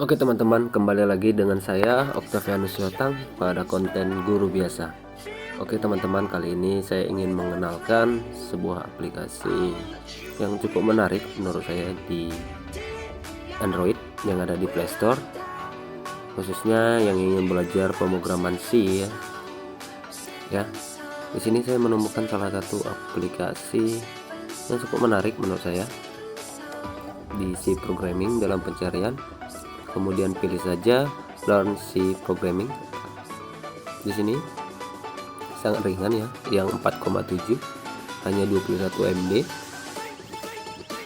Oke teman-teman, kembali lagi dengan saya Octavianus Yotang pada konten guru biasa. Oke teman-teman, kali ini saya ingin mengenalkan sebuah aplikasi yang cukup menarik menurut saya di Android yang ada di Play Store, khususnya yang ingin belajar pemrograman C ya. Di sini saya menemukan salah satu aplikasi yang cukup menarik menurut saya di C programming dalam pencarian. Kemudian pilih saja Learn C Programming. Di sini sangat ringan ya, yang 4,7 hanya 21 MB.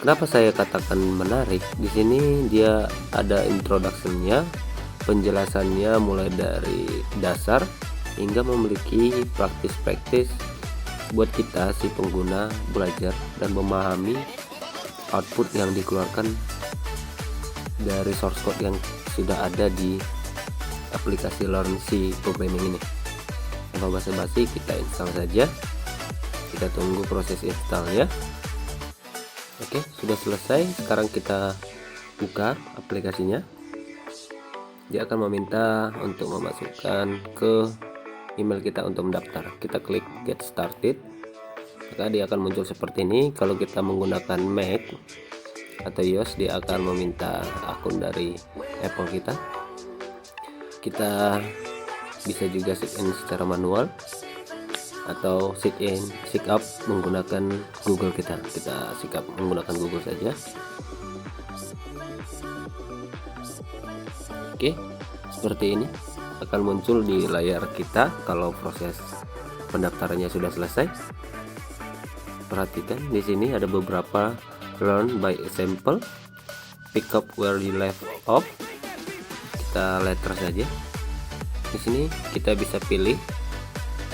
Kenapa saya katakan menarik? Di sini dia ada introduction-nya, penjelasannya mulai dari dasar hingga memiliki praktis-praktis buat kita si pengguna belajar dan memahami output yang dikeluarkan dari source code yang sudah ada di aplikasi Learn C Programming ini. Tanpa basa-basi, kita install saja. Kita tunggu proses installnya. Oke, sudah selesai. Sekarang kita buka aplikasinya. Dia akan meminta untuk memasukkan ke email kita untuk mendaftar. Kita klik Get Started. Maka dia akan muncul seperti ini. Kalau kita menggunakan Mac atau iOS, dia akan meminta akun dari Apple kita bisa juga sign in secara manual atau sign up menggunakan Google kita sign up menggunakan Google saja. Oke, seperti ini akan muncul di layar kita kalau proses pendaftarannya sudah selesai. Perhatikan di sini ada beberapa learn by example, pick up where you left off. Kita letter saja. Di sini kita bisa pilih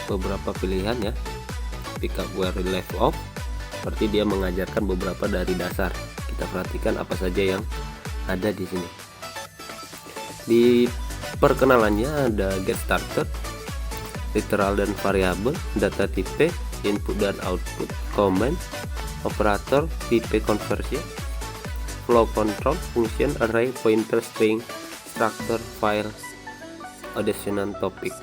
beberapa pilihan ya. Pick up where you left off, berarti dia mengajarkan beberapa dari dasar. Kita perhatikan apa saja yang ada di sini. Di perkenalannya ada get started, literal dan variabel, data type, input dan output, command, operator, type conversion, flow control, function, array, pointer, string, structure, file, additional topic.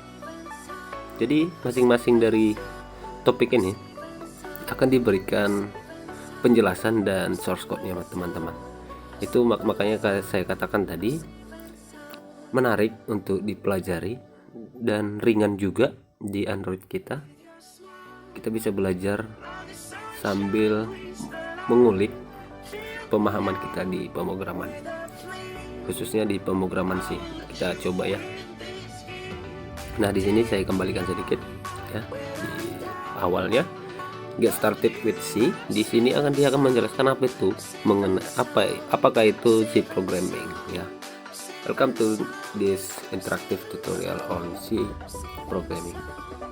Jadi masing-masing dari topik ini akan diberikan penjelasan dan source code-nya teman-teman. Itu makanya saya katakan tadi menarik untuk dipelajari dan ringan juga di Android kita. Kita bisa belajar sambil mengulik pemahaman kita di pemrograman, khususnya di pemrograman C. Kita coba ya. Nah, di sini saya kembalikan sedikit ya di awalnya. Get started with C. Di sini dia akan menjelaskan apa itu apakah itu C programming ya. Welcome to this interactive tutorial on C programming.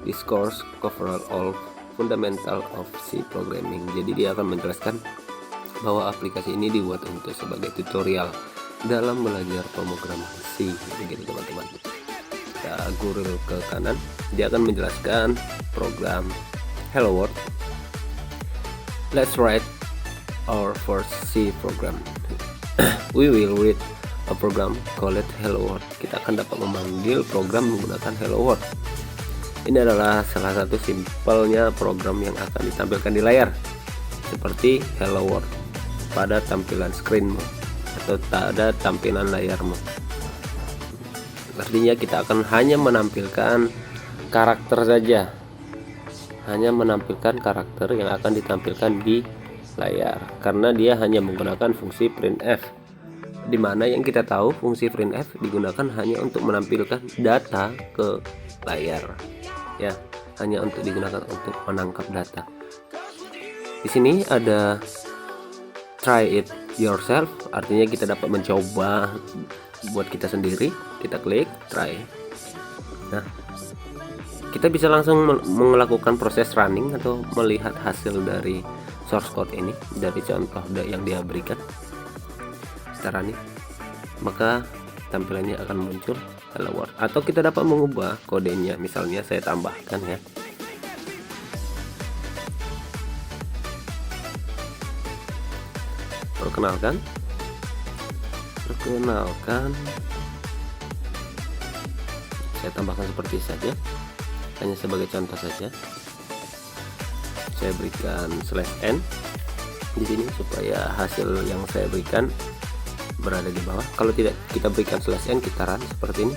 This course cover all fundamental of C programming. Jadi dia akan menjelaskan bahwa aplikasi ini dibuat untuk sebagai tutorial dalam belajar pemrograman C, begitu teman-teman. Kita gurul ke kanan, dia akan menjelaskan program Hello World. Let's write our first C program. We will read a program called Hello World. Kita akan dapat memanggil program menggunakan Hello World. Ini adalah salah satu simpelnya program yang akan ditampilkan di layar, seperti Hello World pada tampilan screenmu atau pada tampilan layarmu. Artinya kita akan hanya menampilkan karakter saja, hanya menampilkan karakter yang akan ditampilkan di layar, karena dia hanya menggunakan fungsi printf, dimana yang kita tahu fungsi printf digunakan hanya untuk menampilkan data ke layar ya, hanya untuk digunakan untuk menangkap data. Di sini ada try it yourself, artinya kita dapat mencoba buat kita sendiri. Kita klik try. Nah, kita bisa langsung melakukan proses running atau melihat hasil dari source code ini, dari contoh yang dia berikan. Kita running, maka tampilannya akan muncul Hello World. Atau kita dapat mengubah kodenya, misalnya saya tambahkan ya. Perkenalkan, perkenalkan, saya tambahkan seperti saja, hanya sebagai contoh saja. Saya berikan /n di sini supaya hasil yang saya berikan berada di bawah. Kalau tidak kita berikan /n, kita run seperti ini,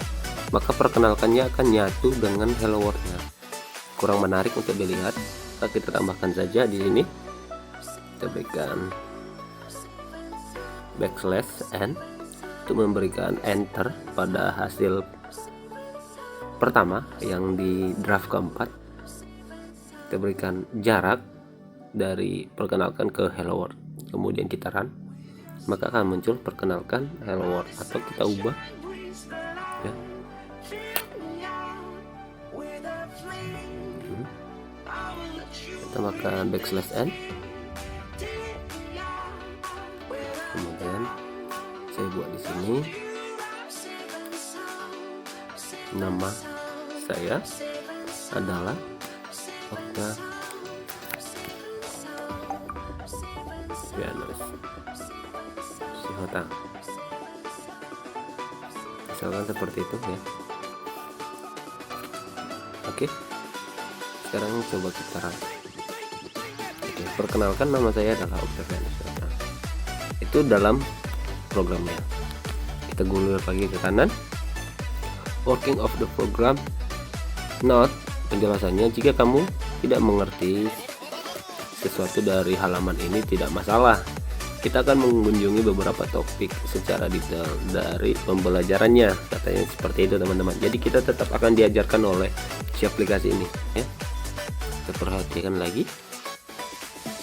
maka perkenalkannya akan nyatu dengan hello world-nya. Kurang menarik untuk dilihat. Kita tambahkan saja di sini. Kita berikan /n untuk memberikan enter pada hasil pertama yang di draft keempat. Kita berikan jarak dari perkenalkan ke hello world, kemudian kita run, maka akan muncul perkenalkan hello world. Atau kita ubah ya. Kita tambahkan /n, kemudian saya buat di sini nama saya adalah Octavianus Sihotang, misalkan seperti itu ya. Oke, sekarang coba kita run. Oke, perkenalkan, nama saya adalah Octavianus Sihotang. Itu dalam programnya. Kita gulir lagi ke kanan. Working of the program. Note, penjelasannya, jika kamu tidak mengerti sesuatu dari halaman ini tidak masalah. Kita akan mengunjungi beberapa topik secara detail dari pembelajarannya, katanya seperti itu teman-teman. Jadi kita tetap akan diajarkan oleh si aplikasi ini ya. Kita perhatikan lagi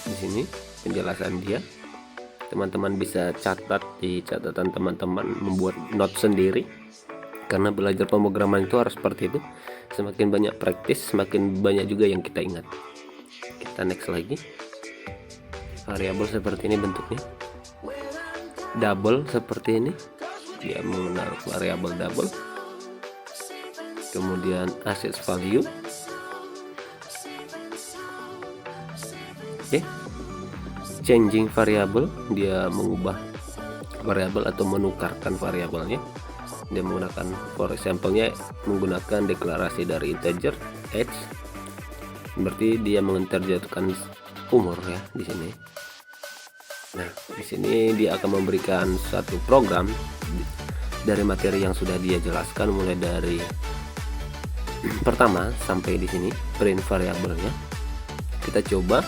di sini penjelasan dia. Teman-teman bisa catat di catatan teman-teman, membuat note sendiri, karena belajar pemrograman itu harus seperti itu. Semakin banyak praktis, semakin banyak juga yang kita ingat. Kita next lagi. Variabel seperti ini bentuknya, double seperti ini, dia mengenal variabel double. Kemudian access value, oke. Changing variable, dia mengubah variabel atau menukarkan variabelnya. Dia menggunakan, for example-nya menggunakan deklarasi dari integer age, berarti dia menginterjekkan umur ya di sini. Nah, di sini dia akan memberikan satu program dari materi yang sudah dia jelaskan, mulai dari pertama sampai di sini print variabelnya. Kita coba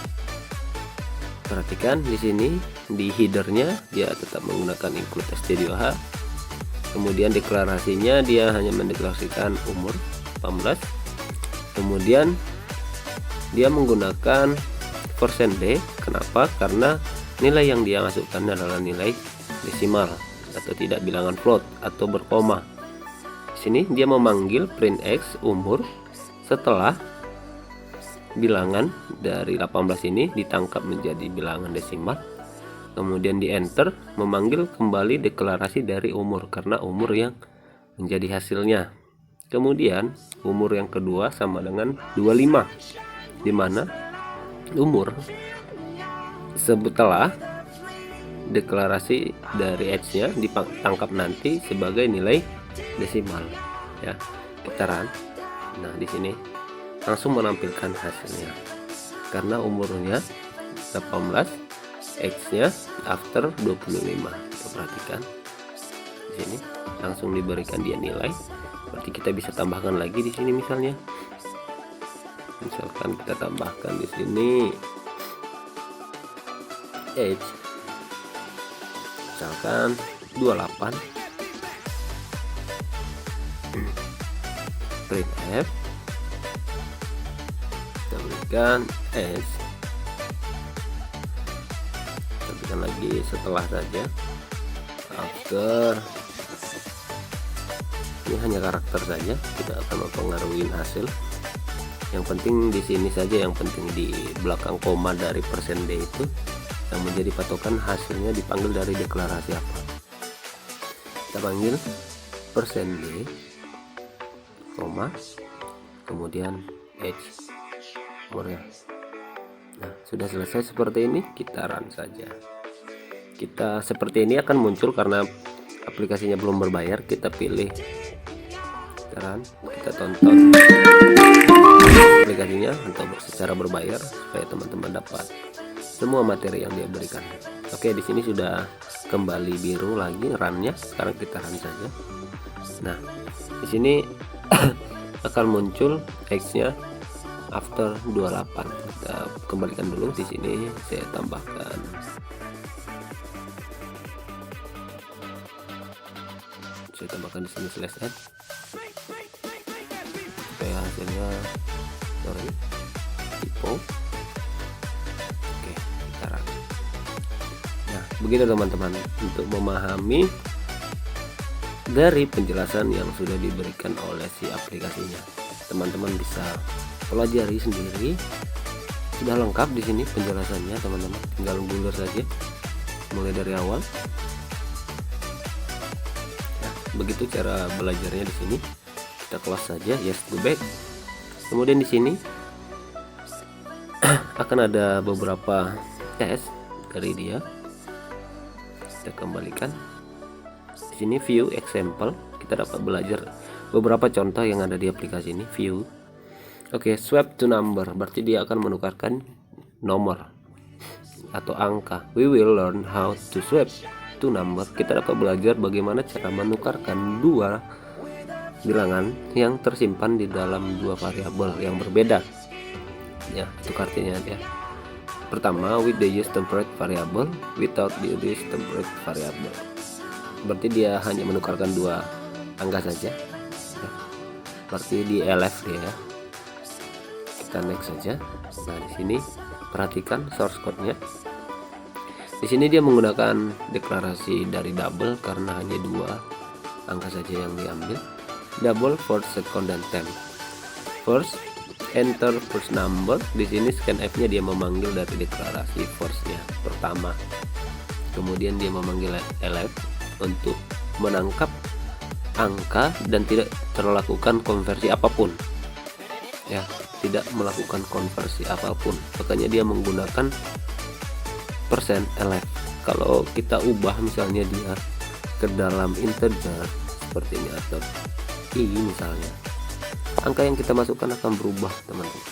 perhatikan di sini di headernya dia tetap menggunakan include stdoh. Kemudian deklarasinya dia hanya mendeklarasikan umur 18. Kemudian dia menggunakan %d. Kenapa? Karena nilai yang dia masukkan adalah nilai desimal atau tidak bilangan float atau berkoma. Di sini dia memanggil print x umur setelah bilangan dari 18 ini ditangkap menjadi bilangan desimal. Kemudian di enter memanggil kembali deklarasi dari umur karena umur yang menjadi hasilnya. Kemudian umur yang kedua sama dengan 25, dimana umur setelah deklarasi dari H-nya ditangkap nanti sebagai nilai desimal ya. Kita run. Nah, di sini langsung menampilkan hasilnya karena umurnya 18, X-nya after 25. Kita perhatikan di sini langsung diberikan dia nilai. Berarti kita bisa tambahkan lagi di sini misalnya. Misalkan kita tambahkan di sini age, misalkan 28, printf, kita berikan age, kita berikan lagi setelah saja after. Ini hanya karakter saja, tidak akan mempengaruhi hasil. Yang penting di sini saja, yang penting di belakang koma dari %d itu yang menjadi patokan hasilnya dipanggil dari deklarasi apa. Kita panggil %d, koma, kemudian age, umurnya. Nah, sudah selesai seperti ini. Kita run saja. Kita seperti ini akan muncul karena aplikasinya belum berbayar, kita pilih sekarang, kita tonton aplikasinya atau secara berbayar supaya teman-teman dapat semua materi yang dia berikan. Oke, di sini sudah kembali biru lagi runnya. Sekarang kita run saja. Nah, di sini akan muncul X-nya after 28. Kita kembalikan dulu. Di sini saya tambahkan di sini slash add supaya hasilnya typo. Oke, kita run. Nah, begitu teman-teman, untuk memahami dari penjelasan yang sudah diberikan oleh si aplikasinya, teman-teman bisa pelajari sendiri. Sudah lengkap di sini penjelasannya, teman-teman. Tinggal gulir saja mulai dari awal. Nah, begitu cara belajarnya di sini. Kita close saja, yes, go back. Kemudian di sini akan ada beberapa tes dari dia. Kita kembalikan. Di sini view example, kita dapat belajar beberapa contoh yang ada di aplikasi ini. View. Oke, swap to number, berarti dia akan menukarkan nomor atau angka. We will learn how to swap to number. Kita dapat belajar bagaimana cara menukarkan dua bilangan yang tersimpan di dalam dua variabel yang berbeda. Ya, itu artinya ya. Pertama, with the use temporary variable, without the use temporary variable. Berarti dia hanya menukarkan dua angka saja. Ya. Berarti di elef dia ya. Kita next saja. Nah, di sini perhatikan source code-nya. Di sini dia menggunakan deklarasi dari double karena hanya dua angka saja yang diambil. Double, first, second, dan temp. First, enter first number. Di sini scanf-nya dia memanggil dari deklarasi first-nya pertama. Kemudian dia memanggil elef untuk menangkap angka dan tidak terlakukan konversi apapun. Ya, tidak melakukan konversi apapun. Makanya dia menggunakan persen elef. Kalau kita ubah misalnya dia ke dalam integer seperti ini atau i misalnya, angka yang kita masukkan akan berubah, teman-teman.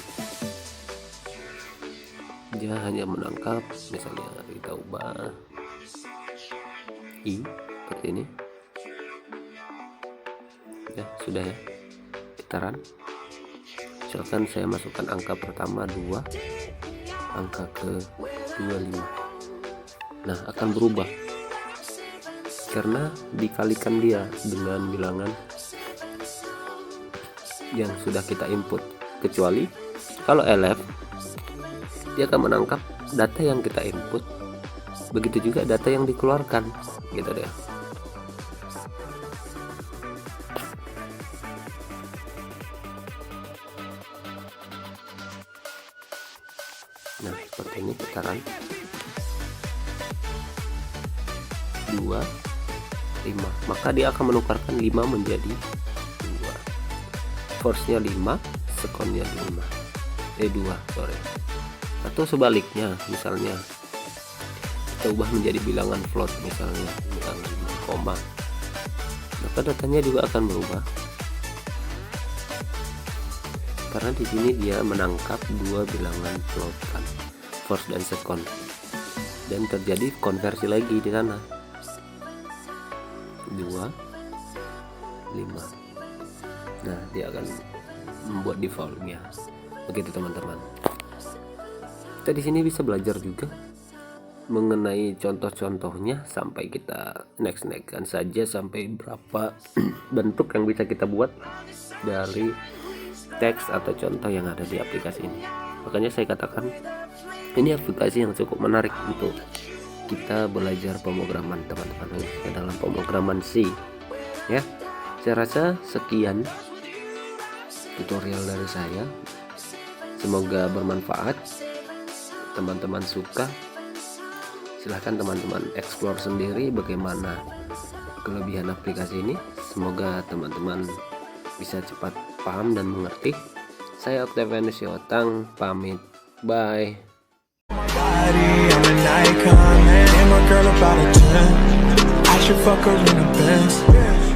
Dia hanya menangkap, misalnya kita ubah i seperti ini. Ya, sudah ya. Kita run. Misalkan saya masukkan angka pertama 2, angka ke 25. Nah, akan berubah karena dikalikan dia dengan bilangan yang sudah kita input. Kecuali kalau elef, dia akan menangkap data yang kita input, begitu juga data yang dikeluarkan, gitu deh. Nah, seperti ini kita run. 2, 5, maka dia akan menukarkan 5 menjadi 2. First-nya 5, second-nya 2, sorry. Atau sebaliknya, misalnya kita ubah menjadi bilangan float, misalnya bilangan koma, maka datanya juga akan berubah karena di sini dia menangkap dua bilangan float kan, first dan second, dan terjadi konversi lagi di sana. 2, 5. Nah, dia akan membuat defaultnya. Begitu teman-teman. Kita di sini bisa belajar juga mengenai contoh-contohnya sampai kita next-nextkan saja sampai berapa bentuk yang bisa kita buat dari teks atau contoh yang ada di aplikasi ini. Makanya saya katakan ini aplikasi yang cukup menarik untuk kita belajar pemrograman, teman-teman, dalam pemrograman C. Ya, saya rasa sekian tutorial dari saya. Semoga bermanfaat. Teman-teman suka, silahkan teman-teman explore sendiri bagaimana kelebihan aplikasi ini. Semoga teman-teman bisa cepat paham dan mengerti. Saya Octavianus Yotang pamit. Bye. I'm an icon, man, and my girl about a 10. I should fuck her in a Benz.